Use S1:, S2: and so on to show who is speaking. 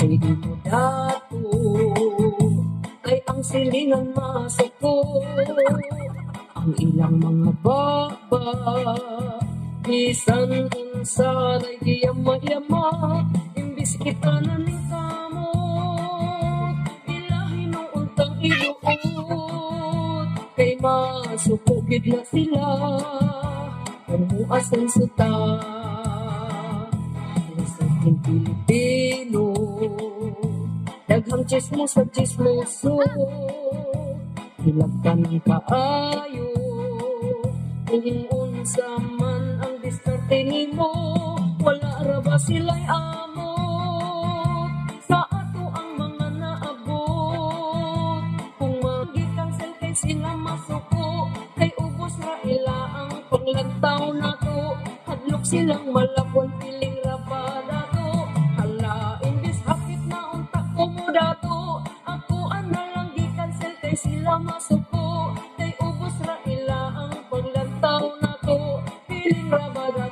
S1: Kay di mo dato, kay ang silingan masuko. Ang ilang mga baba, bisan unsa lay giyama-yama, imbis kita na ning kamot, ilahi nung untang iluot, kay masuko gid na sila, kung muasan suta. Sa ating Pilipino, daghang chismos at chismoso, hilagkan kaayo, kung unsa man ang diskarte nimo, wala ra ba sila'y amot sa ato ang mga naabot. Kung magi-cancel kay sila masuko, kay ubos ra ila ang panglantaw nato, hadlok silang malakon piling ra pa dato. Hala, imbis hakit na unta ko mo dato, ako na lang gi-cancel kay sila masuko, kay ubos ra ila ang paglantaw nato, piling ra ba dato.